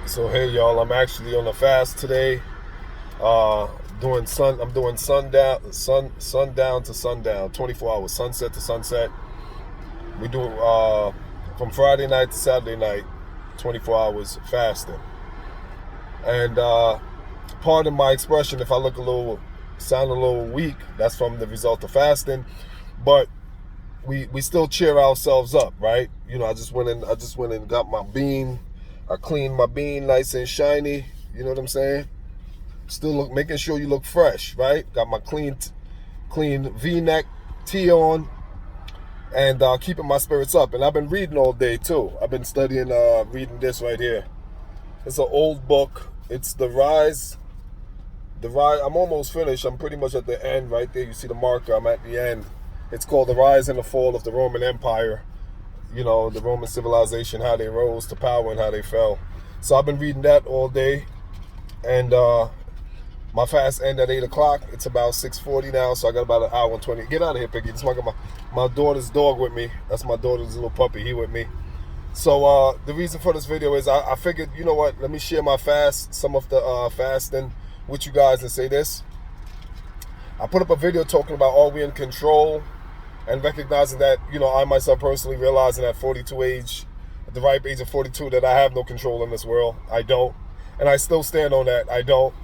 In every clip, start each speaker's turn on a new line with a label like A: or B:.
A: So hey y'all, I'm actually on a fast today. Uh I'm doing sundown to sundown, 24 hours, sunset to sunset. We do from Friday night to Saturday night, 24 hours fasting. And pardon my expression if I look sound a little weak, that's from the result of fasting. But we still cheer ourselves up, right? You know, I just went and got my bean. I cleaned my bean nice and shiny. You know what I'm saying? Still making sure you look fresh, right? Got my clean V-neck tee on, and keeping my spirits up. And I've been reading all day too. I've been studying, reading this right here. It's an old book. It's The Rise. The Rise. I'm almost finished. I'm pretty much at the end right there. You see the marker. I'm at the end. It's called The Rise and the Fall of the Roman Empire. You know, the Roman civilization, how they rose to power and how they fell. So I've been reading that all day, and my fast end at 8 o'clock. It's about 6:40 now, so I got about an hour and 20. Get out of here, Piggy. This is my daughter's dog with me. That's my daughter's little puppy. He with me. So the reason for this video is I figured, you know what, let me share my fast, some of the fasting with you guys and say this. I put up a video talking about are we in control, and recognizing that, you know, I myself personally realizing at 42 age, at the ripe age of 42, that I have no control in this world. I don't. And I still stand on that. I don't.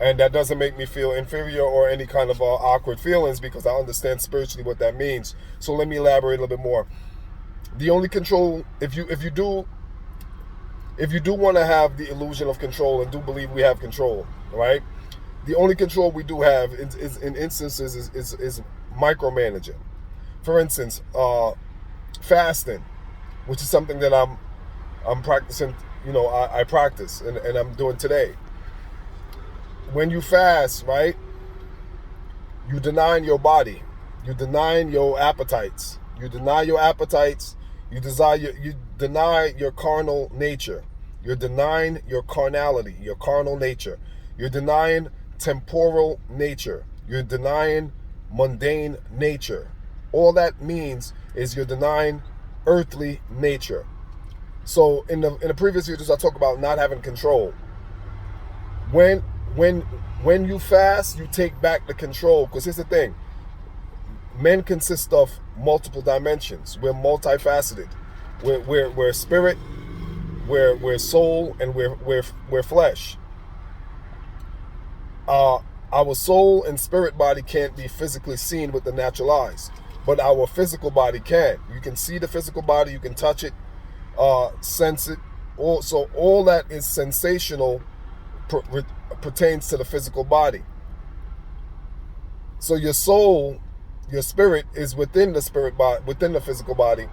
A: And that doesn't make me feel inferior or any kind of awkward feelings, because I understand spiritually what that means. So let me elaborate a little bit more. The only control, if you do want to have the illusion of control and do believe we have control, right? The only control we do have is in instances is micromanaging. For instance, fasting, which is something that I'm practicing. You know, I practice and I'm doing today. When you fast, right, you denying your body, you denying your appetites, you deny your appetites, you deny your carnal nature, you're denying your carnality, your carnal nature, you're denying temporal nature, you're denying mundane nature. All that means is you're denying earthly nature. So in the previous videos, I talk about not having control. When you fast, you take back the control, because here's the thing: men consist of multiple dimensions. We're multifaceted. We're spirit, we're soul, and we're flesh. Our soul and spirit body can't be physically seen with the natural eyes, but our physical body can. You can see the physical body, you can touch it, sense it. So all that is sensational pertains to the physical body. So your soul, your spirit, is within the spirit body, within the physical body,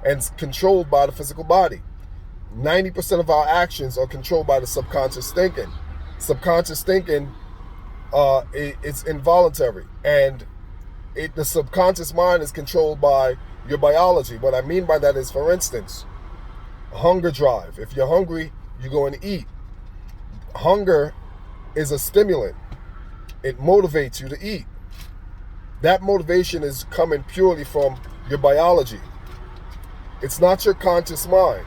A: and controlled by the physical body. 90% of our actions are controlled by the subconscious thinking. Subconscious thinking, it's involuntary, and the subconscious mind is controlled by your biology. What I mean by that is, for instance, hunger drive. If you're hungry, you go and eat. Hunger is a stimulant. It motivates you to eat. That motivation is coming purely from your biology. It's not your conscious mind.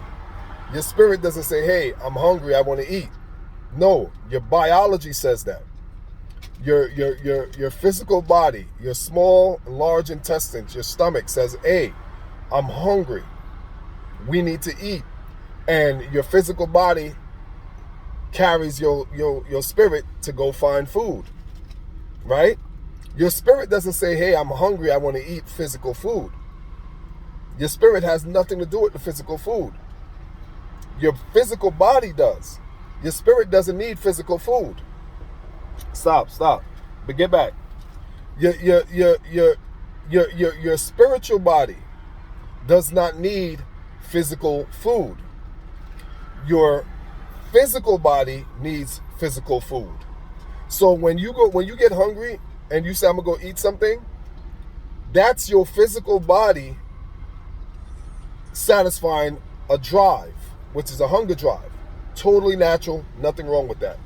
A: Your spirit doesn't say, hey, I'm hungry, I want to eat. No, your biology says that. Your physical body, your small and large intestines, your stomach says, hey, I'm hungry, we need to eat. And your physical body carries your spirit to go find food, right? Your spirit doesn't say, hey, I'm hungry, I want to eat physical food. Your spirit has nothing to do with the physical food. Your physical body does. Your spirit doesn't need physical food. Stop. But get back. Your spiritual body does not need physical food. Your physical body needs physical food. So when you get hungry and you say, I'm gonna go eat something, that's your physical body satisfying a drive, which is a hunger drive. Totally natural, nothing wrong with that.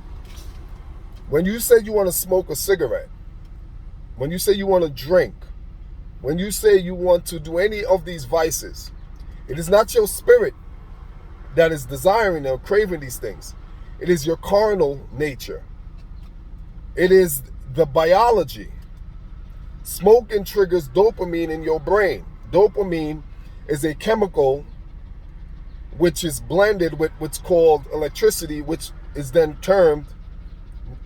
A: When you say you want to smoke a cigarette, when you say you want to drink, when you say you want to do any of these vices, it is not your spirit that is desiring or craving these things. It is your carnal nature. It is the biology. Smoking triggers dopamine in your brain. Dopamine is a chemical which is blended with what's called electricity, which is then termed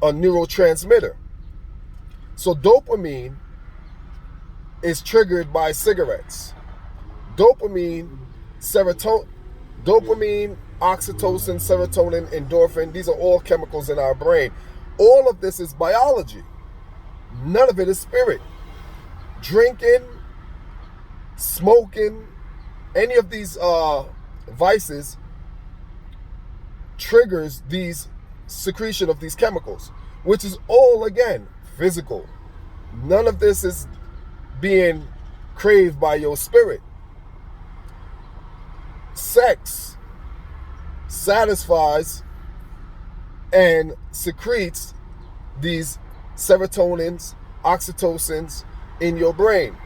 A: a neurotransmitter. So dopamine is triggered by cigarettes. Dopamine, oxytocin, serotonin, endorphin, these are all chemicals in our brain. All of this is biology. None of it is spirit. Drinking, smoking, any of these vices triggers these secretion of these chemicals, which is all, again, physical. None of this is being craved by your spirit. Sex satisfies and secretes these serotonins, oxytocins in your brain.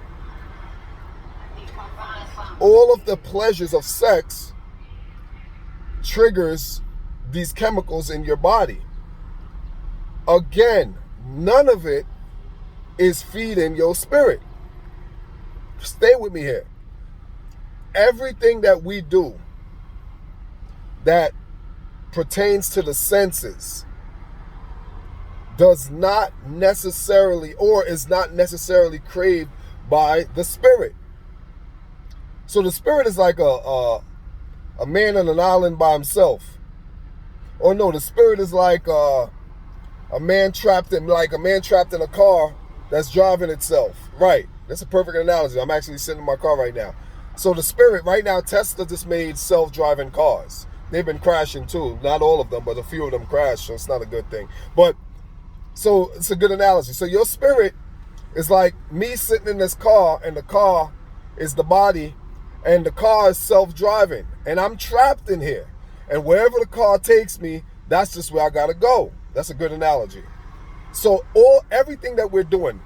A: All of the pleasures of sex triggers these chemicals in your body. Again, none of it is feeding your spirit. Stay with me here. Everything that we do that pertains to the senses does not necessarily, or is not necessarily craved by the spirit. So the spirit is like a man on an island by himself. Or no, the spirit is like a man trapped in a car that's driving itself. Right. That's a perfect analogy. I'm actually sitting in my car right now. So the spirit, right now, Tesla just made self-driving cars. They've been crashing too. Not all of them, but a few of them crash, so it's not a good thing. But, so it's a good analogy. So your spirit is like me sitting in this car, and the car is the body, and the car is self-driving. And I'm trapped in here. And wherever the car takes me, that's just where I gotta go. That's a good analogy. So everything that we're doing,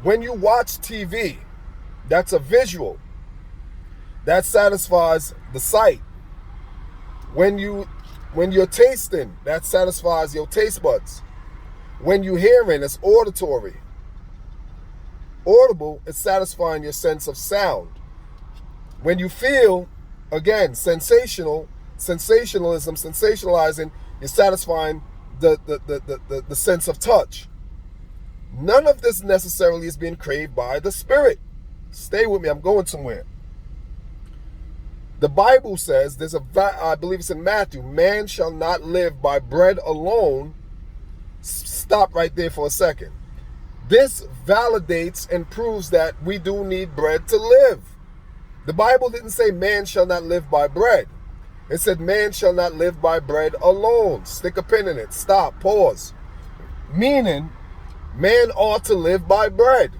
A: when you watch TV, that's a visual. That satisfies the sight. When you're tasting, that satisfies your taste buds. When you're hearing, it's auditory. Audible is satisfying your sense of sound. When you feel, again, sensationalism, sensationalizing, you're satisfying the sense of touch. None of this necessarily is being craved by the spirit. Stay with me, I'm going somewhere. The Bible says, I believe it's in Matthew, man shall not live by bread alone. Stop right there for a second. This validates and proves that we do need bread to live. The Bible didn't say man shall not live by bread. It said man shall not live by bread alone. Stick a pin in it. Stop. Pause. Meaning, man ought to live by bread.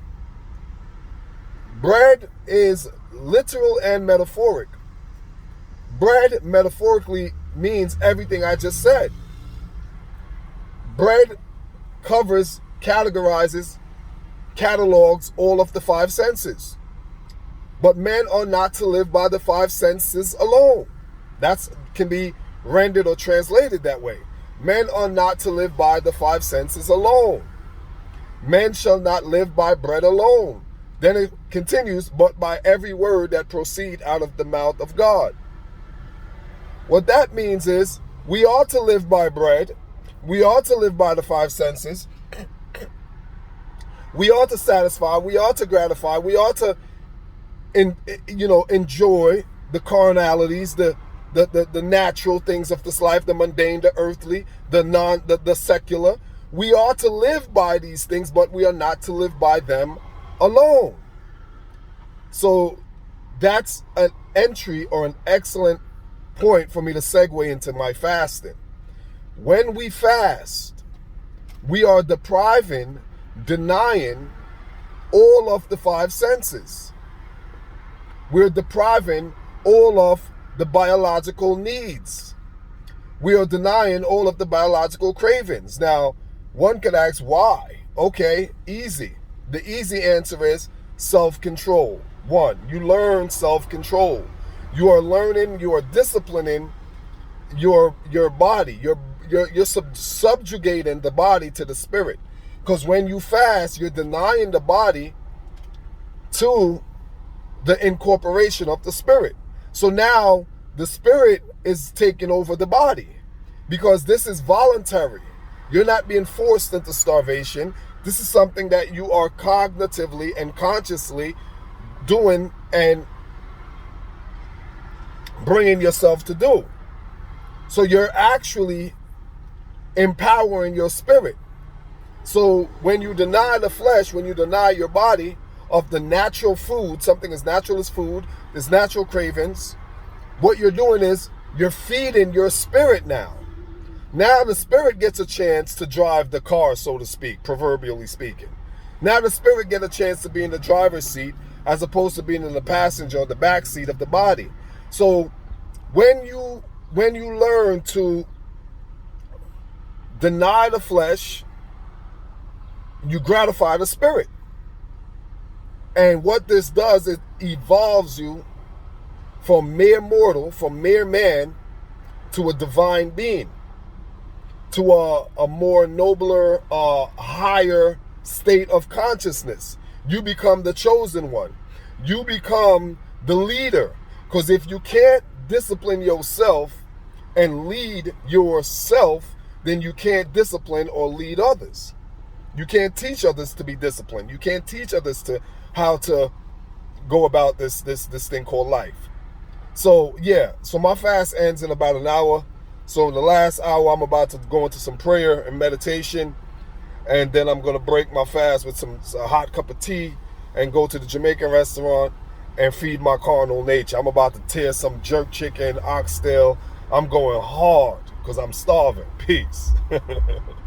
A: Bread is literal and metaphoric. Bread metaphorically means everything I just said. Bread covers, categorizes, catalogs all of the five senses. But men are not to live by the five senses alone. That can be rendered or translated that way. Men are not to live by the five senses alone. Men shall not live by bread alone. Then it continues, but by every word that proceed out of the mouth of God. What that means is we ought to live by bread. We ought to live by the five senses. We ought to satisfy. We ought to gratify. We ought to, enjoy the carnalities, the natural things of this life, the mundane, the earthly, the secular. We ought to live by these things, but we are not to live by them alone. So that's an entry or an excellent point for me to segue into my fasting. When we fast, we are denying all of the five senses. We're depriving all of the biological needs. We are denying all of the biological cravings. Now, one could ask why? Okay, easy. The easy answer is self-control. One, you learn self-control. You are learning, you are disciplining your body. You're subjugating the body to the spirit. Because when you fast, you're denying the body to the incorporation of the spirit. So now the spirit is taking over the body, because this is voluntary. You're not being forced into starvation. This is something that you are cognitively and consciously doing and bringing yourself to do. So you're actually empowering your spirit. So when you deny the flesh, when you deny your body of the natural food, something as natural as food, there's natural cravings, what you're doing is you're feeding your spirit now. Now the spirit gets a chance to drive the car, so to speak, proverbially speaking. Now the spirit gets a chance to be in the driver's seat as opposed to being in the passenger or the back seat of the body. So when you learn to deny the flesh, you gratify the spirit. And what this does, it evolves you from mere mortal, from mere man, to a divine being, to a more nobler, higher state of consciousness. You become the chosen one. You become the leader. Because if you can't discipline yourself and lead yourself, then you can't discipline or lead others. You can't teach others to be disciplined. You can't teach others to how to go about this thing called life. So yeah, so my fast ends in about an hour. So in the last hour, I'm about to go into some prayer and meditation, and then I'm gonna break my fast with a hot cup of tea and go to the Jamaican restaurant and feed my carnal nature. I'm about to tear some jerk chicken, oxtail. I'm going hard because I'm starving. Peace.